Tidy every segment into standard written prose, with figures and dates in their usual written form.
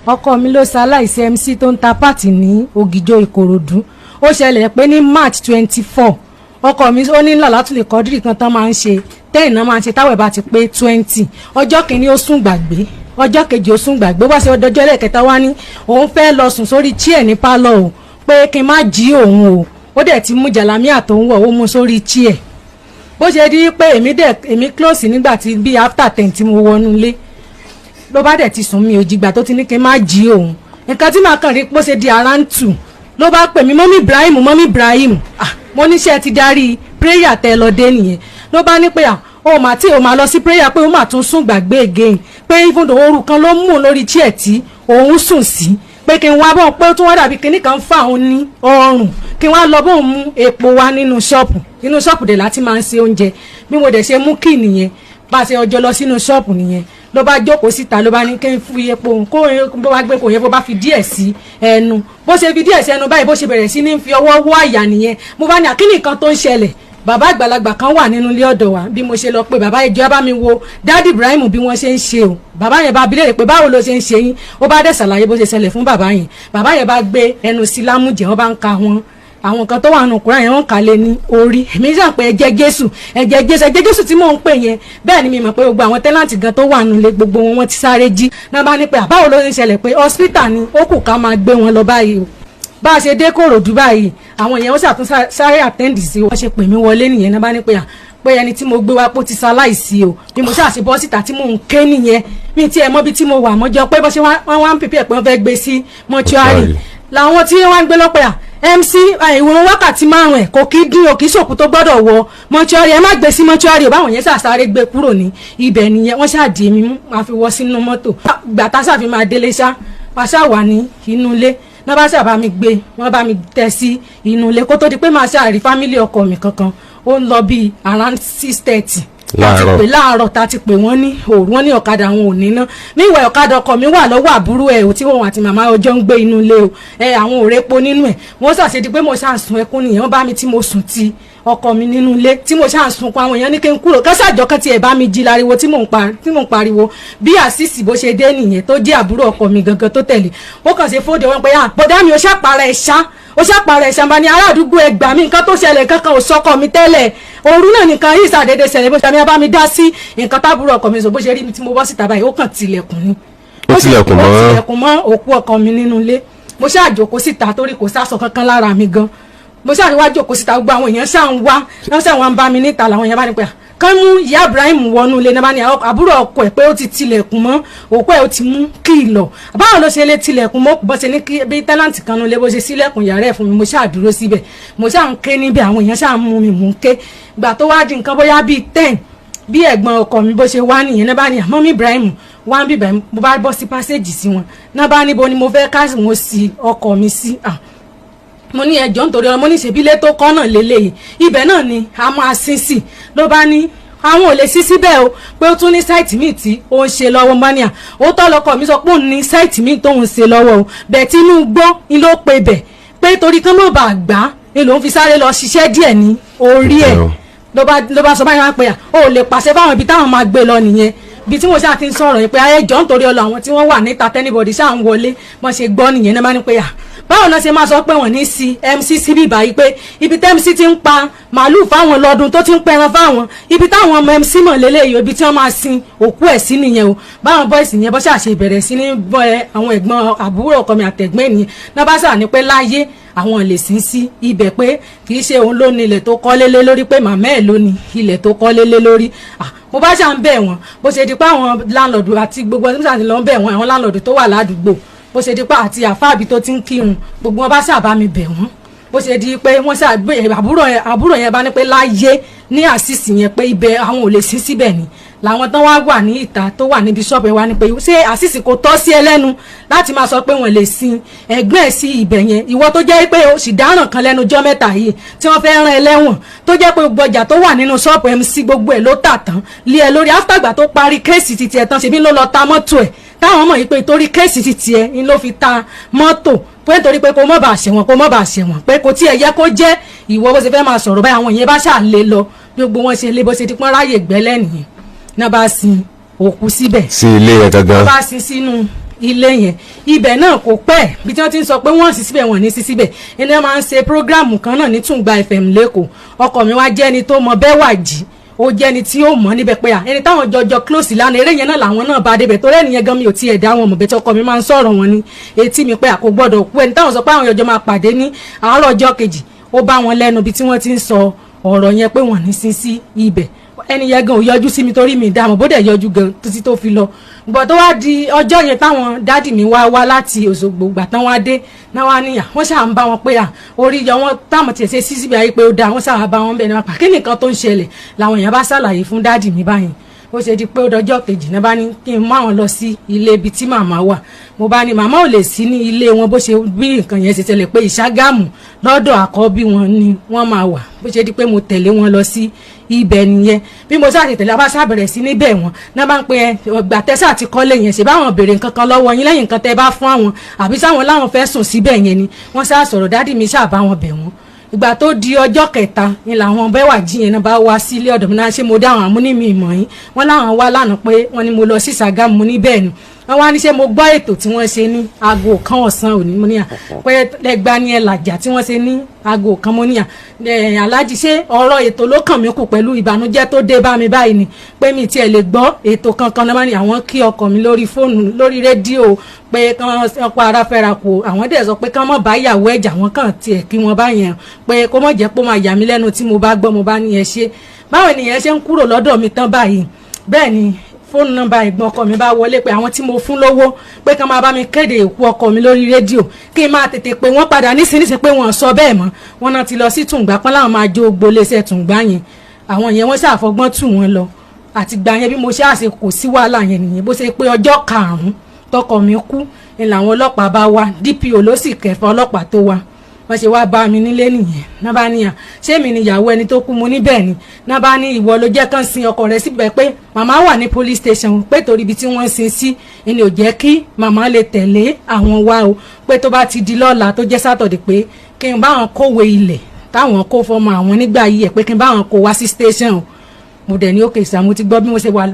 ọkọ mi ló ṣaláìsí MC tó ń ta pàtì ní Ògìjò Ìkòròdú. Ó ṣẹlẹ̀ pé ní March 24 ọkọ mi ó ní Lálátùlé Kọ́dírì kan tán máa ń ṣe 10 náà máa ń ṣe táwẹ̀ bá ti pé 20. Ọjọ́ kìíní ó sùn gbàgbé, ọjọ́ kejì ó sùn gbàgbé, wá sí ọjọ́ ẹlẹ́kẹta wá ní òun fẹ́ lọ sùn sórí chair ní pálọ̀ o pé kí n má jí òun o. Ó dẹ̀ ti mú jàlámíà tó ń wọ̀ ó mú sórí chair. Bó ṣe di pé èmi close nígbà tí bí after 10 tí mo wọnú ilé ló bá dẹ̀ ti sùn mi ò jìgbà tó ti ní kí n má jí òun. Nǹkan tí màá kàn rí bó ṣe di around 2 ló bá pè mí mọ́mí Ibrahim mo níṣẹ́ ti darí prayer tẹ lọ dé nìyẹn. Ló bá ní pé ó máa lọ sí prayer pé ó máa tún sùn gbàgbé again pé even though ooru kan ló mú lórí chair tí òun sùn sí pé kí n wá bọ́n pé ó tún wá dàbí kinní kan fà òun ní ọrùn kí n wá lọ bóun mú epo wá nínú ṣọ́ọ̀pù dẹ̀ láti máa ń ṣe oúnjẹ bí mo dẹ̀ ṣe mú kí nìyẹn bá a ṣe ọjọ́ lọ sínú ṣọ́ọ̀pù nìyẹn ló bá jókòó síta ló bá ní kí n fi epo kó bó bá gbé kò yẹ bó bá fi díẹ̀ sí ẹnu bó ṣe fi díẹ̀ sí ẹnu báyìí bó ṣe bẹ̀rẹ̀ sí ní fi ọwọ́ wọ́ àyà nìyẹn mo bá ní àkíní kan tó ń ṣẹlẹ̀ bàbá àgbàlagbà kan wà nínú ilé ọ̀dọ̀ wa bí mo ṣe lọ pé bàbá ìjọ bá mi wo dáàdì Ibrahim bí wọ́n ṣe ń ṣe o bàbá yẹn bá bi léèrè pé báwo ló ṣe ń ṣe yín ó bá dẹ̀ ṣàlàyé bó ṣe ṣẹlẹ̀ fún bàbá yẹn bá gbé ẹnu sí lámùjẹ́ wọ́n bá ń ka àwọn kan tó wà nù kúrò yẹn wọ́n kà lé ní orí èmi sàn pé ẹ̀jẹ̀ Jésù tí mò ń pè yẹn bẹ́ẹ̀ ni mi mọ̀ pé gbogbo àwọn tẹ́láǹtì gan tó wà nulẹ̀ gbogbo wọn ti sáré jí náà bá ní pé báwo ló ń ṣẹlẹ̀ pé hospital ni ó kù ká máa gbé wọn lọ báyìí o bá a ṣe dé Kòròdú báyìí àwọn èèyàn ó ṣàtún sáré àtẹ́ǹdì sí wọ́n ṣe pè mí wọlé nìyẹn náà bá ní pé ẹni tí mo gbé wá pé ó ti ṣaláìsí o bí mo ṣàṣe bọ́ síta tí mò ń ké nìyẹn mi tiẹ̀ mọ́ bí tí mo wà mọ́jọ́ pé bó ṣe wọ́n wá ń pèpè pé wọ́n fẹ́ gbé sí mọ́ṣúárì làwọn tí wọ́n ń gbé lọ́pẹ́ MC ìwọ̀n wákàtí 5 ẹ̀ kò kí dín òkì ṣòkú tó gbọ́dọ̀ wọ mọ́ṣúárì ẹ má gbé sí mọ́ṣúárì báwọn yẹn ṣàṣàrè gbé kúrò ní ibẹ̀ nìyẹn wọ́n ṣàdí èmi mú máa fi wọ́ sínú mọ́tò gbàtà ṣàfi máa délé máa ṣàwà ní inú ilé náà bá ṣàbá mi gbé wọ́n bá mi tẹ̀ sí inú ilé kó tó di pé máa ṣàrí fámílì ọkọ mi kankan ó ń lọ bíi around 6:30 láàárọ̀ tá ti pè wọ́n ní òru wọ́n ní ọ̀kadà àwọn ò ní ná níwẹ̀ ọ̀kadà ọkọ mi wà lọ́wọ́ àbúrò ẹ̀ tí wọ́n àti màmá ọjọ́ ń gbé inú ilé o àwọn ò répo nínú ẹ̀ wọ́n ṣàṣedí pé mo ṣàǹsùn ẹkún nìyẹn wọ́n bá mi tí mo sùn ti ọkọ mi nínú ilé tí mo ṣàǹsùn pa àwọn èèyàn ní kí n kúrò kásàjọ kan tiẹ̀ bá mi jí láriwo tí mò ń pariwo bí àṣìṣì bó ṣe dé nìyẹn tó jẹ́ àbúrò ọkọ mi gangan tó tẹ̀lé ó kàn ṣe fóde wọn pé bọ̀dá mi ó ṣàpàrà ẹ̀ṣá bá ní ará àdúgbò ẹgbàá mi nǹkan tó ṣẹlẹ̀ kankan ò sọkọ mi tẹ́lẹ̀ òru náà nìkan yìí ṣàdédé ṣẹlẹ̀ bó ṣe àmì abá mi dá sí nǹkan tábúrò ọkọ mi sọ bó ṣe rí mi tí mo bọ́ síta báyìí ó kàn tilẹ̀kùn ni ó tilẹ̀kùn mọ́ òkú ọkọ mi nínú ilé mo ṣáà jókòó síta torí kò sásọ kankan lára mi gan mo ṣáà wá jókòó síta gbogbo àwọn èèyàn ṣáà ń wá wọ́n ṣáà wá ń bá mi níta làwọn èèyàn bá ní pé kán mú ìyá Ibrahim wọnú ilé náà bá ní àbúrò ọkọ ẹ̀ pé ó ti tilẹ̀kùn mọ́ òkú ẹ̀ ó ti mú kìlọ̀ báwo ló ṣe lè tilẹ̀kùn mọ́ bó ṣe ní kí bí tẹ́láǹtì kan ló lé bó ṣe sílẹ̀kùn yàrá ẹ̀ fún mi mo ṣáà dúró síbẹ̀ mo ṣáà ń ké níbẹ̀ àwọn èèyàn ṣáà ń mú mi mò ń ké gbà tó wá di nǹkan bóyá bíi 10 bí ẹ̀gbọ́n ọkọ mi bó ṣe wá nìyẹn náà bá ní mọ́mí Ibrahim wá ń bíbẹ̀ mo bá bọ́ sí pásẹ́jì sí wọn náà bá níbo ni mo fẹ́ káàsì mo sí ọkọ mi sí mo ní ẹjọ́ nítorí ọmọ ní ìṣèbílẹ̀ tó kọ́ náà lélẹ́yìí ibẹ̀ náà ni a máa sin sí ló bá ní àwọn ò lè sí síbẹ̀ o pé ó tún ní sáìtì míì tí ó ń ṣe lọ́wọ́ mọ́níà ó tọ́ lọ́kọ mi sọ pé òun ní sáìtì míì tó ń ṣe lọ́wọ́ o bẹ́ẹ̀ tí inú gbọ́ ni ló pe bẹ̀ pé torí kán mọ̀ bá gbá ni lòun fi sáré lọ ṣiṣẹ́ díẹ̀ ní orí ẹ̀ ló bá sọ báyìí wá pé ó lè pàṣẹ fáwọn ibi táwọn máa gbé lọ nìyẹn bí tí mo ṣáà ti ń sọ̀rọ̀ yìí pé ayẹjọ́ nítorí ọlọ àwọn tí wọ́n wà níta tẹ́nibọ̀dì ṣáà ń wọlé wọ́n ṣe gbọ́ nìyẹn náà máa ní pé báwo náà ṣe máa sọ pé wọ́n ní sí MC síbí báyìí pé ibi tí MC ti ń pa màálùú fáwọn lọ́dún tó ti ń pẹran fáwọn ibi táwọn ọmọ MC mọ̀ lélẹ́yìí ibi tí wọ́n máa sin òkú ẹ̀ sí nìyẹn o báwọn bọ́ìsì yẹn bọ́ ṣàṣe bẹ̀rẹ̀ sí ní bọ́ àwọn ẹ̀gbọ́n àbúrò ọkọ mi àtẹ̀gbẹ́ nìyẹn náà bá ṣà ní pé láyé àwọn lè sin sí ibẹ̀ pé kì í ṣe òun ló ní ilẹ̀ tó kọ́lé lé lórí pé màmá ẹ̀ ló ní ilẹ̀ tó kọ́lé lé lórí mo bá ṣà ń bẹ̀ wọ́n bó ṣe di pé àwọn láńlọ́ọ̀dù àti gbogbo ẹni tí lọ ń bẹ̀ wọ́n àwọn láńlọ́ọ̀dù tó wà ládùúgbò bó ṣe di pé àti àfáàbí tó ti ń kírun gbogbo wọn bá ṣàbá mi bẹ̀ wọ́n bó ṣe di pé wọ́n ṣàgbé àbúrò yẹn bá ní pé láyé ní àṣìṣì yẹn pé ibẹ̀ àwọn ò lè sí síbẹ̀ ni làwọn tán wá wà ní ìta tó wà níbi ṣọ́ọ̀bù wa ni pé ṣé àṣìṣì kò tọ́ sí ẹlẹ́nu láti máa sọ pé wọ́n lè sin ẹ̀gbọ́n ẹ̀ sí ibẹ̀ yẹn ìwọ tó jẹ́ pé o sì dáràn kan lẹ́nu jọ́ mẹ́ta yìí tí wọ́n fẹ́ rán ẹ lẹ́wọ̀n tó jẹ́ pé gbogbo ọjà tó wà nínú ṣọ́ọ̀bù MC gbogbo ẹ̀ ló tà tán lé ẹ lórí áfítàgbà tó parí kéèsì titi ẹ̀ tán ṣebí ló lọ ta mọ́tò ẹ̀ táwọn mọ̀ yìí pé torí kéèsì titi ẹ̀ ń ló fi ta mọ́tò pé nítorí pé kó mọ́ bá ṣẹ̀wọ̀n pé kò tí ẹ̀ yẹ kó jẹ́ ìwọ bó ṣe fẹ́ máa sọ̀rọ̀ báyìí àwọn yẹn bá ṣà lé lọ gbogbo wọn ṣe lé bó ṣe ti pọ́n ráyè gbẹ́lẹ́ nìyẹn náà bá sin òkú síbẹ̀ sí ilé ẹ̀ gangan wọ́n bá sin sínú ilé yẹn ibẹ̀ náà kò pẹ́ bí tí wọ́n ti ń sọ pé wọ́n sì síbẹ̀ wọ́n ní sí síbẹ̀ ẹni wọ́n máa ń ṣe prógráàmù kan náà ní Tùngbà FM lẹ́kọ̀ọ́ ọkọ mi wá jẹ́ ẹni tó mọ bẹ́ẹ̀ wà jí ó jẹ́ ẹni tí ó mọ̀ níbẹ̀ pé ẹni táwọn jọjọ close lánàá eré yẹn náà làwọn náà bá débẹ̀ torí ẹnìyẹn gan mi ò tiẹ̀ dá wọn mọ̀ bẹ́ẹ̀ tí ọkọ mi máa ń sọ̀rọ̀ wọn ní etí mi pé àkó gbọ́dọ̀ kú ẹni táwọn sọ pé àwọn jọjọ máa pàdé ní àárọ̀ ọjọ́ kejì ó bá wọn lẹ́nu bí tí wọ́n ti ń sọ ọ̀rọ̀ yẹn pé wọ́n ní sí ibẹ̀ ẹni yẹn gan ò yọjú sí mi torí mi dààmú bó dẹ̀ yọjú gan títí tó fi lọ gbọ́ tó wá di ọjọ́ yẹn táwọn dádì mi wá láti Òṣogbo gbà tán wá dé náà wá níyà wọ́n ṣáà ń bá wọn pé orí yọ wọn táwọn tiẹ̀ ṣe sí síbi ayé pé ó dáa wọ́n ṣáà bá wọn bẹ̀ ní wọn pa kí nìkan tó ń ṣẹlẹ̀ làwọn èèyàn bá ṣàlàyé fún dádì mi báyìí ó ṣe di pé ó dọjọ́ kejì náà bá ní kí n mú àwọn lọ sí ilé ibi tí màmá wà mo bá ní màmá ò lè sí ní ilé wọn bó ṣe bí nǹkan yẹn ṣe ṣẹlẹ̀ pé Ìṣàgámù lọ́dọ̀ àkọ́bí wọn ni wọ́n máa wà bó ṣe di pé mo tẹ̀lé wọn lọ sí ibẹ̀ nìyẹn bí mo ṣáà tẹ̀lé abá ṣàbẹ̀rẹ̀ sí níbẹ̀ wọn náà bá ń pe ọgbà tẹ́sà ti kọ́lé yẹn ṣe báwọn béèrè nǹkan kan lọ́wọ́ yín lẹ́yìn nǹkan tẹ́ bá fún àwọn àbí sáwọn láwọn fẹ́ sùn síbẹ̀ yẹn ni wọ́n ṣáà sọ̀rọ̀ dádì mi ṣáà bá wọn bẹ̀ wọ́n ìgbà tó di ọjọ́ kẹta ni làwọn bẹ́wà jí yẹn náà bá wá sí ilé ọ̀dọ̀ mi náà ṣé mo dá àwọn amúnímì ìmọ̀ yín wọ́n láwọn wá lánàá pé wọ́n ní mo lọ sí Ṣàgámù ní bẹ́ẹ̀ ni wọ́n wá ní ṣé mo gbọ́ ètò tí wọ́n ṣe ní aago kan ọ̀sán òní mo níyà pé lẹ́gbàá ní ẹlàjà tí wọ́n ṣe ní aago kan mo níyà aláàjì ṣé ọ̀rọ̀ ètò ló kàn mí kù pẹ̀lú ìbànújẹ́ tó dé bá mi báyìí ni pé mi tiẹ̀ lè gbọ́ ètò kankan náà ní àwọn kí ọkọ mi lórí fóònù lórí rédíò pé kán ọkọ ara fẹ́ra kù àwọn dẹ̀ sọ pé kán mọ̀ bá ìyàwó ẹ̀jà wọn kàn tiẹ̀ kí wọ́n bá yẹn pé kó mọ̀ jẹ́ pé ó máa yà mí lẹ́nu tí mo bá gbọ́ mo bá ní ẹ ṣe báwo ènìyàn ṣe ń kúrò lọ́dọ̀ mi tán báyìí bẹ́ẹ̀ ni fóònù nọ́mbà ẹ̀gbọ́n ọkọ mi bá wọlé pé àwọn tí mo fún lówó pé kán máa bá mi kéde ìkú ọkọ mi lórí rédíò kí n máa tètè pé wọ́n padà nísinsìnyí pé wọ́n sọ bẹ́ẹ̀ mọ́ wọ́n náà ti lọ sí Tùngbà pọ́n láwọn máa jó gbolẹ́sẹ̀ Tùngbà yẹn àwọn yẹn wọ́n ṣàfọgbọ́n tù wọ́n lọ àti gbà yẹn bí mo ṣe àṣe kò sí wàhálà yẹn nìyẹn bó ṣe pé ọjọ́ karùn-ún tọkọ mi kú ni làwọn ọlọ́pàá bá wá DPO ló sì kẹfà ọlọ́pàá tó wá wọ́n ṣe wá bá mi nílé nìyẹn náà bá níyà ṣé mi níyàwó ẹni tó kú mo níbẹ̀ ni náà bá ní ìwọ ló jẹ́ kán sin ọkọ rẹ̀ síbẹ̀ pé màmá wà ní police station pé torí ibi tí wọ́n sin sí ni ò jẹ́ kí màmá lè tẹ̀lé àwọn wá o pé tó bá ti di lọ́la tó jẹ́ Saturday pé kí n bá wọn kówé ilẹ̀ táwọn kó fọmọ àwọn nígbà yìí ẹ̀ pé kí n bá wọn kó wá sí station o mo dẹ̀ ní òkè ìsà mo ti gbọ́ bí mo ṣe wà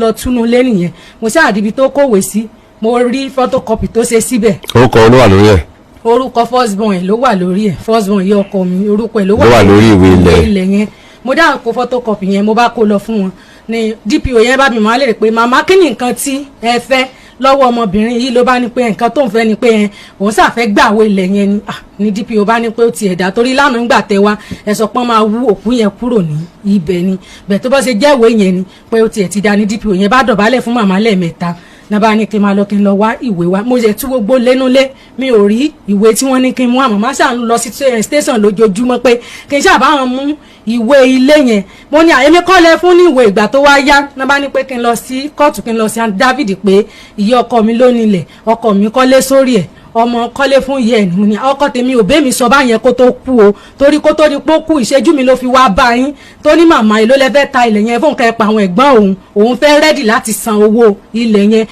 lọ túnú lé nìyẹn mo ṣáà dibi tó kówé sí mo rí photocopy tó ṣe síbẹ̀. orúkọ olówà lórí ẹ̀. orúkọ firstborn ẹ̀ ló wà lórí ẹ̀ firstborn yìí ọkọ mi orúkọ ẹ̀ ló wà lórí ìwé ilẹ̀ yẹn mo dá kó photocopy yẹn mo bá kó lọ fún wọn ni DPO yẹn bá mi máa lè rè pé màmá kí ni nǹkan tí ẹ fẹ́ lọ́wọ́ ọmọbìnrin yìí ló bá ní pé nǹkan tó ń fẹ́ ni pé òun ṣàfẹ́ gbàwé ilẹ̀ yẹn ni DPO bá ní pé ó ti ẹ̀dá torí lánàá ń gbà tẹ wá ẹ̀sọ́ pọ́n máa wú òkú yẹn kúrò ní ibẹ̀ ni bẹ̀ tó bá ṣe jẹ́wé yẹn ni pé ó ti ẹ̀ ti dá ní DPO yẹn bá dọ̀bálẹ̀ fún màmá lẹ́ẹ̀mẹ́ta náà bá ní kí n máa lọ kí n lọ wá ìwé wa mo ṣe tú gbogbo lẹ́nulẹ̀ mi ò rí ìwé tí wọ́n ní kí n mú àmọ́ má ṣáà ń lọ sí station lójoojúmọ́ pé kí n ṣáà bá wọn mú ìwé ilé yẹn mo ní àyèmí kọ́lẹ̀ fún ní ìwé ìgbà tó wá yá náà bá ní pé kí n lọ sí kóòtù kí n lọ sí David pé ìyá ọkọ mi ló nílẹ̀ ọkọ mi kọ́lé sórí ẹ̀ ọmọ kọ́lé fún ìyá ẹ̀ ní ọkọ tèmi ò bẹ́ẹ̀ mi sọ báyẹn kó tó kú o torí kó tó di pé ó kú ìṣẹ́jú mi ló fi wá bá yín tó ní màmá èló lẹ́fẹ́ ta ilẹ̀ yẹn fún kẹpa àwọn ẹ̀gbọ́n òun fẹ́ rẹ́dì láti san owó ilẹ̀ yẹn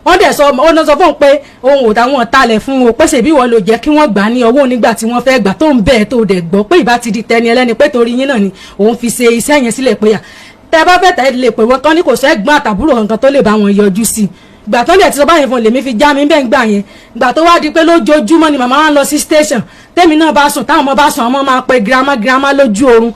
wọ́n dẹ̀ sọ ó náà sọ fún un pé ohun ò táwọn talẹ̀ fún o pé ṣèbí wọ́n ló jẹ́ kí wọ́n gbà ní ọwọ́ nígbà tí wọ́n fẹ́ gbà tó ń bẹ́ẹ̀ tó dẹ̀ gbọ́ pé ìbá ti di tẹni ẹlẹ́ni pé torí yín náà ni òun fi ṣe iṣẹ́ yẹn sílẹ̀ pé tẹ́ bá fẹ́ tẹ́ lè pè wọ́n kán ní kò sẹ́gbọ́n àtàbúrò kankan tó lè bá wọn yọjú sí i gbà tó ń dẹ̀ ti sọ báyìí fún lèmi fi já mi bẹ́ẹ̀ gbà yẹn gbà tó wá di pé lójoojúmọ́ ni màmá wa ń lọ sí station tẹ́mi náà bá sùn táwọn ọmọ bá sùn àwọn máa pe girama lójú oorun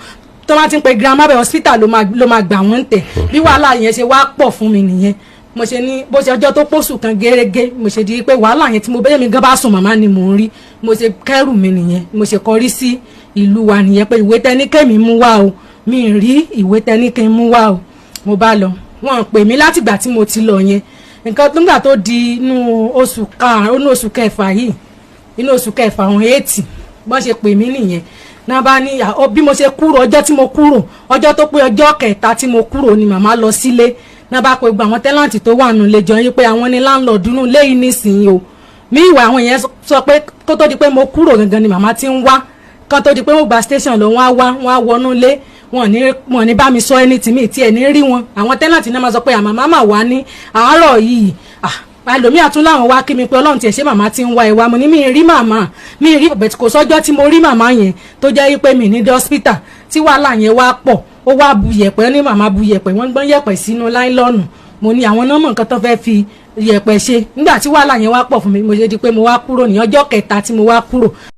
tó máa ti ń pe girama bẹ̀ hospital ló máa gbà wọ́n tẹ̀ bí wàhálà yẹn ṣe wá pọ̀ fún mi nìyẹn mo ṣe ní bó ṣe ọjọ́ tó pọ̀ṣù kan gẹ́gẹ́ mo ṣe di pé wàhálà yẹn tí mo bẹ́ẹ̀ mi gan bá sùn màmá ni mò ń rí mo ṣe kẹ́rù mi nìyẹn mo ṣe kọrí sí ìlú wa nìyẹn pé ìwé tẹ́níkẹ́mi mú wá o mi rí ìwé tẹ́níkẹ́ mú wá o mo bá lọ wọ́n pè mí látìgbà tí mo ti lọ yẹn nǹkan nígbà tó di inú oṣù kẹfà yìí inú oṣù kẹfà ọ̀hún 8 bọ́n ṣe pè mí nìyẹn náà bá ní bí mo ṣe kúrò ọjọ́ tí mo kúrò ọjọ́ tó pé ọjọ́ kẹta tí mo kúrò ni màmá lọ sílé náà bá pe gba àwọn tẹ́láǹtì tó wà nù lè jọ yín pé àwọn ní láńlọ́ọ̀dù nù léyìn nísìnyí o mí ìwà àwọn yẹn sọ pé kó tó di pé mo kúrò gangan ni màmá ti ń wá kó tó di pé mo gba station lọ wọ́n á wọnú lé wọn ní bá mi sọ ẹni tì mí tiẹ̀ ní rí wọn àwọn tẹ́láǹtì náà máa sọ pé àmàmá mà wá ní àárọ̀ yìí àlòmíà tún láwọn wá kí mi pé ọlọ́run tiẹ̀ ṣé màmá ti ń wá ìwà mo ní mi rí màmá mi rí bẹ̀tì kò sọ́jọ́ tí mo rí màmá yẹn tó jẹ́ pé mi ní dé hospital tí wàhálà yẹn wá pọ̀ ó wá bu yẹ̀pẹ̀ ní màmá bu yẹ̀pẹ̀ wọ́n gbọ́n yẹ̀pẹ̀ sínú láìlọ́ọ̀nù mo ní àwọn nọ́mọ̀ nǹkan tó fẹ́ fi yẹ̀pẹ̀ ṣe nígbà tí wàhálà yẹn wá pọ̀ fún mi mo ṣe di pé mo wá kúrò ní ọjọ́ kẹta tí mo wá kúrò